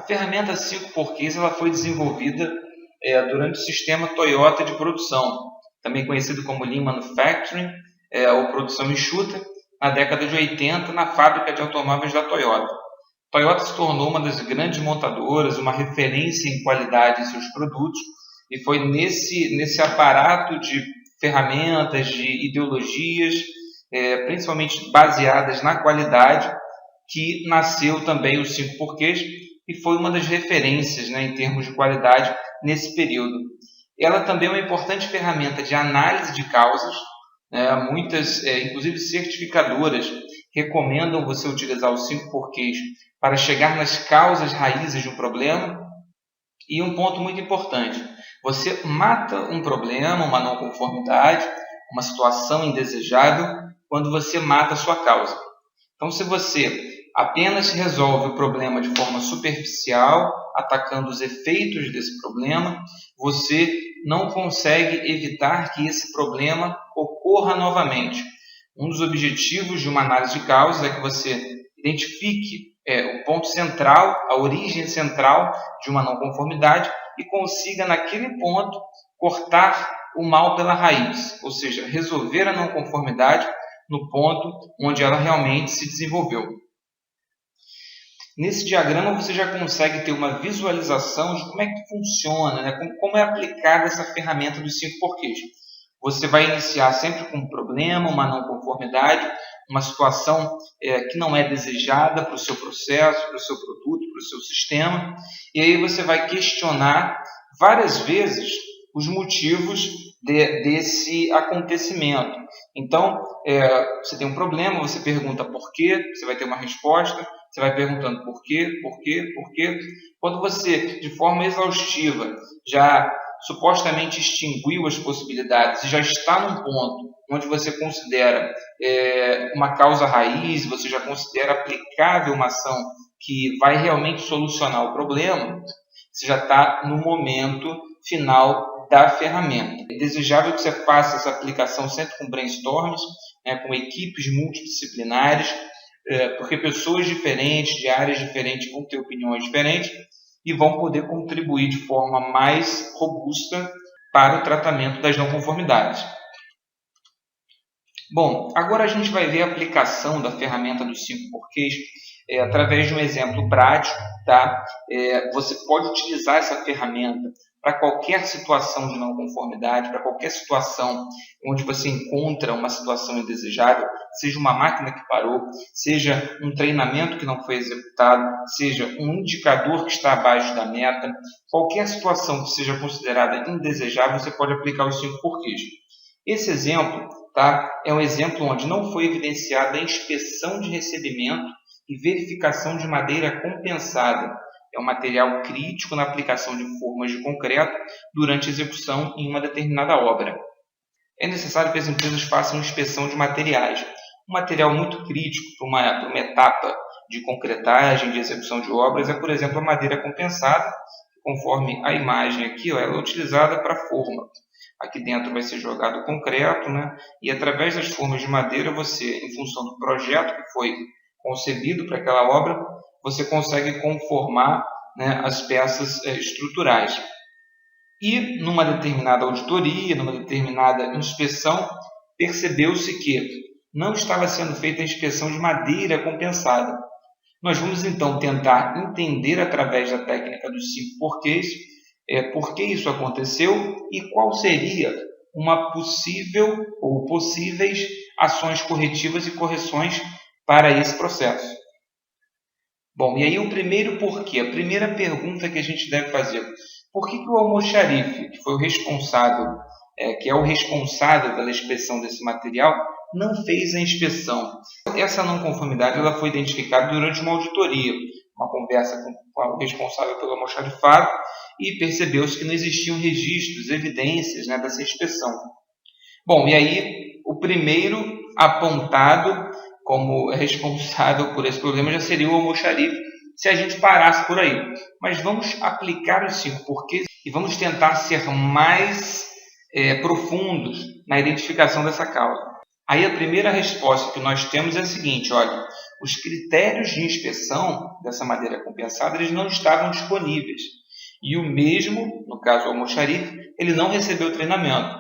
ferramenta 5 porquês ela foi desenvolvida durante o sistema Toyota de produção, também conhecido como Lean Manufacturing, ou produção enxuta, na década de 80, na fábrica de automóveis da Toyota. Toyota se tornou uma das grandes montadoras, uma referência em qualidade em seus produtos, e foi nesse aparato de ferramentas, de ideologias, principalmente baseadas na qualidade, que nasceu também os 5 porquês, e foi uma das referências, em termos de qualidade nesse período. Ela também é uma importante ferramenta de análise de causas, muitas, inclusive certificadoras, recomendam você utilizar os 5 porquês para chegar nas causas raízes de um problema. E um ponto muito importante, você mata um problema, uma não conformidade, uma situação indesejável, quando você mata a sua causa. Então, se você apenas resolve o problema de forma superficial, atacando os efeitos desse problema, você não consegue evitar que esse problema ocorra novamente. Um dos objetivos de uma análise de causas é que você identifique o ponto central, a origem central de uma não conformidade e consiga, naquele ponto, cortar o mal pela raiz, ou seja, resolver a não conformidade no ponto onde ela realmente se desenvolveu. Nesse diagrama você já consegue ter uma visualização de como é que funciona, como é aplicada essa ferramenta dos 5 porquês. Você vai iniciar sempre com um problema, uma não conformidade, uma situação que não é desejada para o seu processo, para o seu produto, para o seu sistema, e aí você vai questionar várias vezes os motivos desse acontecimento. Então, você tem um problema, você pergunta por quê, você vai ter uma resposta, você vai perguntando por quê. Quando você, de forma exaustiva, já supostamente extinguiu as possibilidades e já está num ponto onde você considera uma causa raiz, você já considera aplicável uma ação que vai realmente solucionar o problema, você já está no momento final da ferramenta. É desejável que você faça essa aplicação sempre com brainstorms, com equipes multidisciplinares, porque pessoas diferentes, de áreas diferentes, vão ter opiniões diferentes e vão poder contribuir de forma mais robusta para o tratamento das não conformidades. Bom, agora a gente vai ver a aplicação da ferramenta dos 5 porquês através de um exemplo prático. Tá? Você pode utilizar essa ferramenta para qualquer situação de não conformidade, para qualquer situação onde você encontra uma situação indesejável, seja uma máquina que parou, seja um treinamento que não foi executado, seja um indicador que está abaixo da meta, qualquer situação que seja considerada indesejável, você pode aplicar os 5 porquês. Esse exemplo, tá, é um exemplo onde não foi evidenciada a inspeção de recebimento e verificação de madeira compensada. É um material crítico na aplicação de formas de concreto durante a execução em uma determinada obra. É necessário que as empresas façam inspeção de materiais. Um material muito crítico para uma etapa de concretagem, de execução de obras, é, por exemplo, a madeira compensada, conforme a imagem aqui, ela é utilizada para forma. Aqui dentro vai ser jogado o concreto, e através das formas de madeira, você, em função do projeto que foi concebido para aquela obra, você consegue conformar as peças estruturais. E numa determinada auditoria, numa determinada inspeção, percebeu-se que não estava sendo feita a inspeção de madeira compensada. Nós vamos então tentar entender através da técnica dos 5 porquês por que isso aconteceu e qual seria uma possível ou possíveis ações corretivas e correções para esse processo. Bom, e aí o primeiro porquê, a primeira pergunta que a gente deve fazer: por que o almoxarife, que foi o responsável, que é o responsável pela inspeção desse material, não fez a inspeção? Essa não conformidade ela foi identificada durante uma auditoria, uma conversa com o responsável pelo almoxarifado, e percebeu-se que não existiam registros, evidências dessa inspeção. Bom, e aí o primeiro apontado como responsável por esse problema já seria o almoxarife, se a gente parasse por aí. Mas vamos aplicar os 5 porquês e vamos tentar ser mais profundos na identificação dessa causa. Aí a primeira resposta que nós temos é a seguinte: olha, os critérios de inspeção dessa madeira compensada eles não estavam disponíveis. E o mesmo, no caso o almoxarife, ele não recebeu treinamento.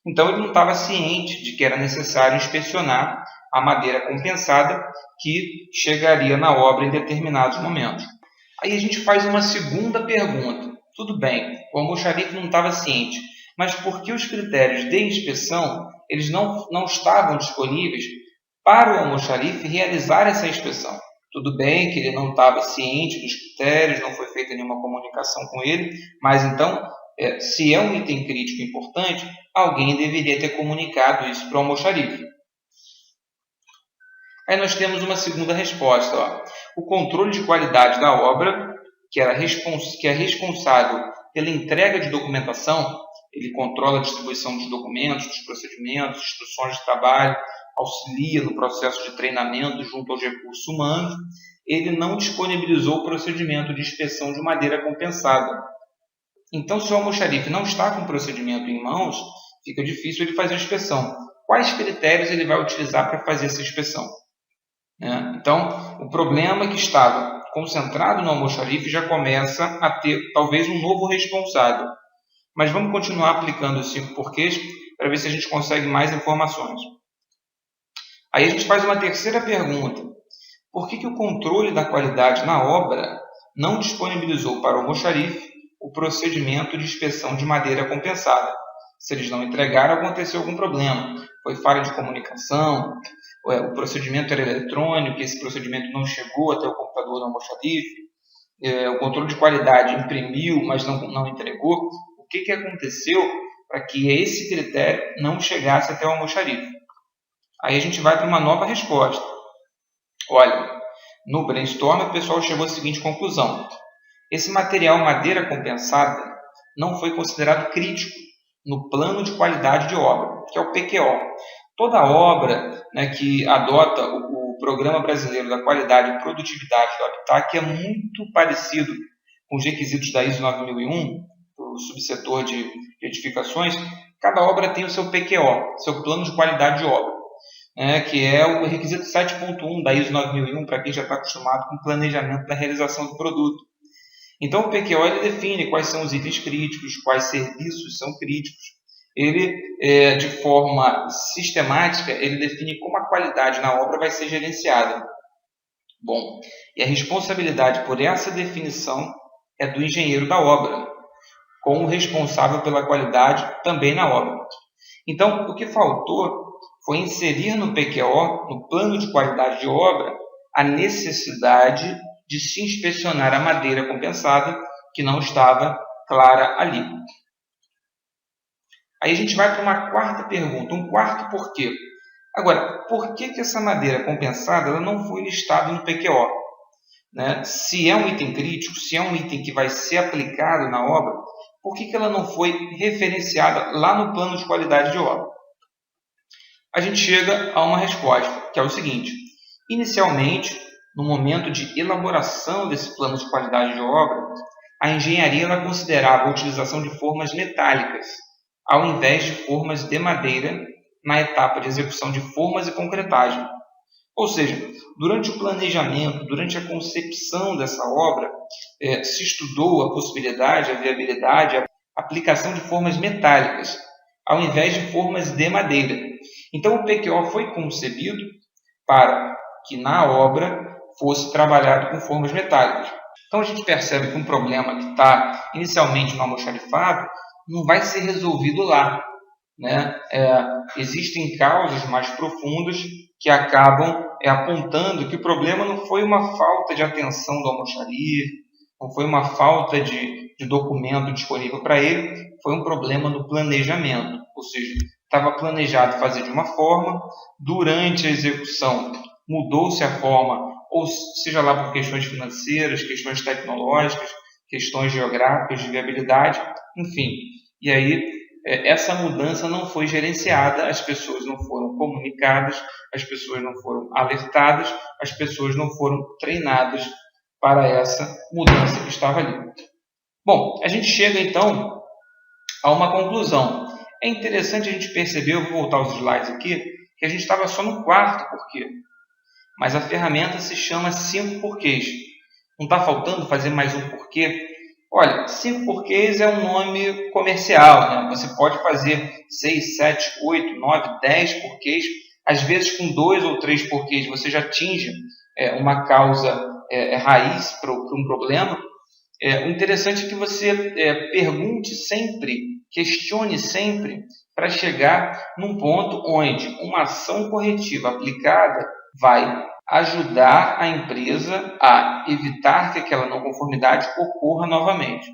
Então ele não estava ciente de que era necessário inspecionar a madeira compensada que chegaria na obra em determinados momentos. Aí a gente faz uma segunda pergunta. Tudo bem, o almoxarife não estava ciente, mas por que os critérios de inspeção eles não estavam disponíveis para o almoxarife realizar essa inspeção? Tudo bem que ele não estava ciente dos critérios, não foi feita nenhuma comunicação com ele, mas então, se é um item crítico importante, alguém deveria ter comunicado isso para o almoxarife. Aí nós temos uma segunda resposta. Ó. O controle de qualidade da obra, que é responsável pela entrega de documentação, ele controla a distribuição dos documentos, dos procedimentos, instruções de trabalho, auxilia no processo de treinamento junto aos recursos humanos, ele não disponibilizou o procedimento de inspeção de madeira compensada. Então, se o almoxarife não está com o procedimento em mãos, fica difícil ele fazer a inspeção. Quais critérios ele vai utilizar para fazer essa inspeção? Então, o problema que estava concentrado no almoxarife já começa a ter talvez um novo responsável. Mas vamos continuar aplicando os 5 porquês para ver se a gente consegue mais informações. Aí a gente faz uma terceira pergunta. Por que o controle da qualidade na obra não disponibilizou para o almoxarife o procedimento de inspeção de madeira compensada? Se eles não entregaram, aconteceu algum problema. Foi falha de comunicação, o procedimento era eletrônico, esse procedimento não chegou até o computador do almoxarife, o controle de qualidade imprimiu, mas não entregou. O que aconteceu para que esse critério não chegasse até o almoxarife? Aí a gente vai para uma nova resposta. Olha, no brainstorm o pessoal chegou à seguinte conclusão. Esse material madeira compensada não foi considerado crítico no plano de qualidade de obra, que é o PQO. Toda obra que adota o Programa Brasileiro da Qualidade e Produtividade do Habitat, que é muito parecido com os requisitos da ISO 9001, o subsetor de edificações, cada obra tem o seu PQO, seu plano de qualidade de obra, que é o requisito 7.1 da ISO 9001, para quem já está acostumado com o planejamento da realização do produto. Então, o PQO ele define quais são os itens críticos, quais serviços são críticos. Ele, de forma sistemática, ele define como a qualidade na obra vai ser gerenciada. Bom, e a responsabilidade por essa definição é do engenheiro da obra, como responsável pela qualidade também na obra. Então, o que faltou foi inserir no PQO, no plano de qualidade de obra, a necessidade de se inspecionar a madeira compensada, que não estava clara ali. Aí a gente vai para uma quarta pergunta, um quarto porquê. Agora, por que essa madeira compensada ela não foi listada no PQO? Se é um item crítico, se é um item que vai ser aplicado na obra, por que ela não foi referenciada lá no plano de qualidade de obra? A gente chega a uma resposta, que é o seguinte. Inicialmente, no momento de elaboração desse plano de qualidade de obra, a engenharia ela considerava a utilização de formas metálicas, ao invés de formas de madeira, na etapa de execução de formas e concretagem. Ou seja, durante o planejamento, durante a concepção dessa obra, se estudou a possibilidade, a viabilidade, a aplicação de formas metálicas, ao invés de formas de madeira. Então, o PQO foi concebido para que na obra fosse trabalhado com formas metálicas. Então, a gente percebe que um problema que está inicialmente no almoxarifado não vai ser resolvido lá. Existem causas mais profundas que acabam apontando que o problema não foi uma falta de atenção do almoxarife, não foi uma falta de documento disponível para ele, foi um problema no planejamento. Ou seja, estava planejado fazer de uma forma, durante a execução mudou-se a forma, ou seja lá por questões financeiras, questões tecnológicas, questões geográficas, de viabilidade, enfim. E aí, essa mudança não foi gerenciada, as pessoas não foram comunicadas, as pessoas não foram alertadas, as pessoas não foram treinadas para essa mudança que estava ali. Bom, a gente chega então a uma conclusão. É interessante a gente perceber, eu vou voltar aos slides aqui, que a gente estava só no quarto porquê. mas a ferramenta se chama 5 porquês. Não está faltando fazer mais um porquê? Olha, 5 porquês é um nome comercial, né? Você pode fazer 6, 7, 8, 9, 10 porquês. Às vezes, com 2 ou 3 porquês, você já atinge uma causa raiz para um problema. O interessante é que você pergunte sempre, questione sempre, para chegar num ponto onde uma ação corretiva aplicada vai ajudar a empresa a evitar que aquela não conformidade ocorra novamente.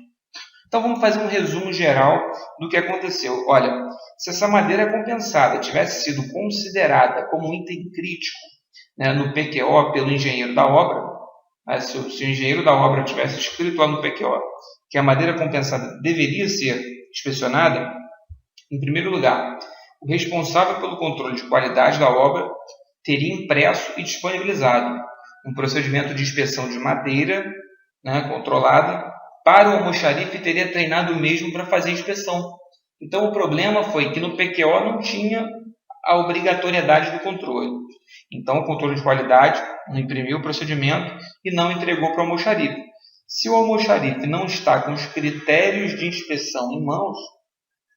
Então vamos fazer um resumo geral do que aconteceu. Olha, se essa madeira compensada tivesse sido considerada como um item crítico, né, no PQO pelo engenheiro da obra, né, se o engenheiro da obra tivesse escrito lá no PQO que a madeira compensada deveria ser inspecionada, em primeiro lugar, o responsável pelo controle de qualidade da obra teria impresso e disponibilizado um procedimento de inspeção de madeira, né, controlada para o almoxarife e teria treinado o mesmo para fazer a inspeção. Então o problema foi que no PQO não tinha a obrigatoriedade do controle. Então o controle de qualidade não imprimiu o procedimento e não entregou para o almoxarife. Se o almoxarife não está com os critérios de inspeção em mãos,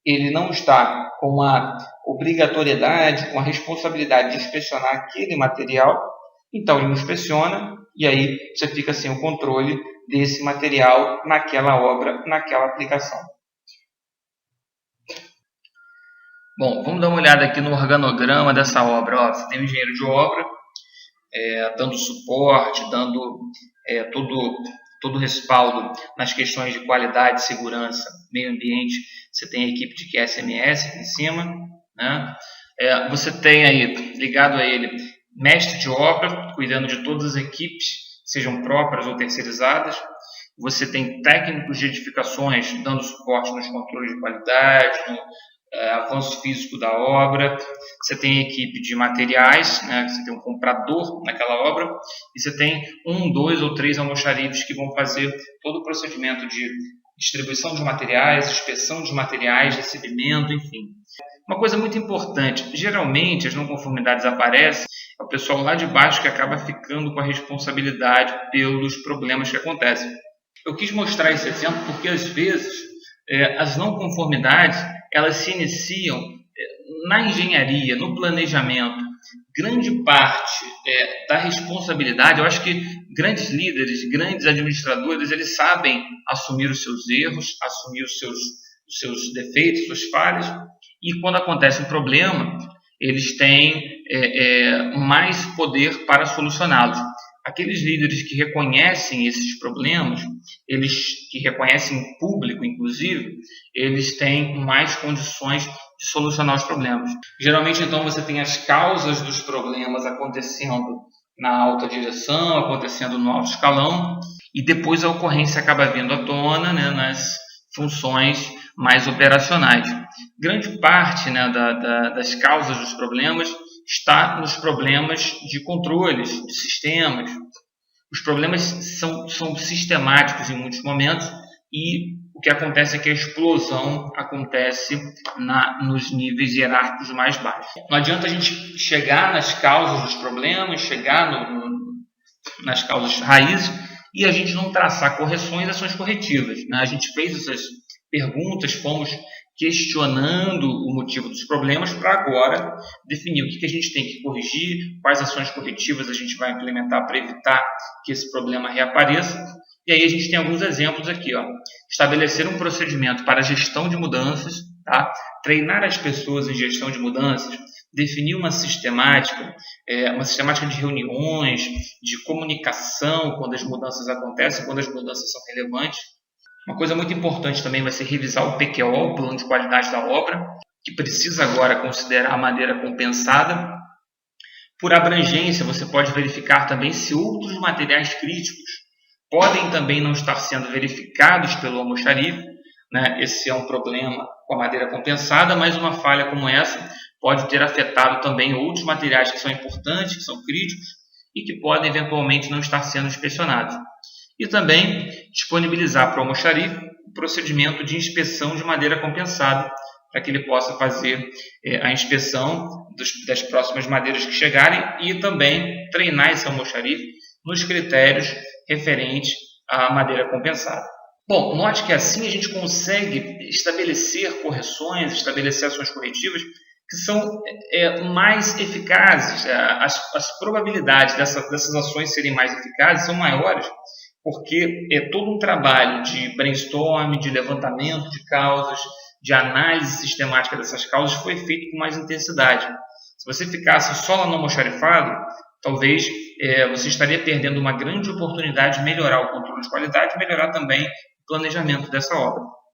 ele não está com a obrigatoriedade, com a responsabilidade de inspecionar aquele material, então ele não inspeciona e aí você fica sem o controle desse material naquela obra, naquela aplicação. Bom, vamos dar uma olhada aqui no organograma dessa obra. Você tem o engenheiro de obra dando suporte, dando todo o respaldo nas questões de qualidade, segurança, meio ambiente. Você tem a equipe de QSMS aqui em cima, né? Você tem aí, ligado a ele, mestre de obra, cuidando de todas as equipes, sejam próprias ou terceirizadas. Você tem técnicos de edificações dando suporte nos controles de qualidade, no avanço físico da obra. Você tem a equipe de materiais, né? Você tem um comprador naquela obra, e você tem 1, 2 ou 3 almoxarifes que vão fazer todo o procedimento de distribuição de materiais, inspeção de materiais, recebimento, enfim. Uma coisa muito importante, geralmente as não conformidades aparecem, é o pessoal lá de baixo que acaba ficando com a responsabilidade pelos problemas que acontecem. Eu quis mostrar esse exemplo porque às vezes as não conformidades elas se iniciam na engenharia, no planejamento. Grande parte da responsabilidade, eu acho que grandes líderes, grandes administradores, eles sabem assumir os seus erros, assumir os seus defeitos, suas falhas, e quando acontece um problema, eles têm mais poder para solucioná-los. Aqueles líderes que reconhecem esses problemas, eles que reconhecem em público, inclusive, eles têm mais condições de solucionar os problemas. Geralmente, então, você tem as causas dos problemas acontecendo na alta direção, acontecendo no alto escalão, e depois a ocorrência acaba vindo à tona, né, nas funções mais operacionais. Grande parte, né, das causas dos problemas está nos problemas de controles, de sistemas. Os problemas são sistemáticos em muitos momentos e o que acontece é que a explosão acontece nos níveis hierárquicos mais baixos. Não adianta a gente chegar nas causas dos problemas, chegar nas causas raízes e a gente não traçar correções e ações corretivas, né? A gente fez essas perguntas, fomos questionando o motivo dos problemas para agora definir o que a gente tem que corrigir, quais ações corretivas a gente vai implementar para evitar que esse problema reapareça. E aí a gente tem alguns exemplos aqui, ó. Estabelecer um procedimento para a gestão de mudanças, tá? Treinar as pessoas em gestão de mudanças, definir uma sistemática de reuniões, de comunicação quando as mudanças acontecem, quando as mudanças são relevantes. Uma coisa muito importante também vai ser revisar o PQO, o plano de qualidade da obra, que precisa agora considerar a madeira compensada. Por abrangência, você pode verificar também se outros materiais críticos podem também não estar sendo verificados pelo almoxarife, né? Esse é um problema com a madeira compensada, mas uma falha como essa pode ter afetado também outros materiais que são importantes, que são críticos e que podem eventualmente não estar sendo inspecionados. E também disponibilizar para o almoxarife o procedimento de inspeção de madeira compensada para que ele possa fazer a inspeção das próximas madeiras que chegarem e também treinar esse almoxarife nos critérios referentes à madeira compensada. Bom, note que assim a gente consegue estabelecer correções, estabelecer ações corretivas que são mais eficazes. As probabilidades dessas ações serem mais eficazes são maiores, porque é todo um trabalho de brainstorming, de levantamento de causas, de análise sistemática dessas causas foi feito com mais intensidade. Se você ficasse só lá no almoxarifado, talvez você estaria perdendo uma grande oportunidade de melhorar o controle de qualidade e melhorar também o planejamento dessa obra.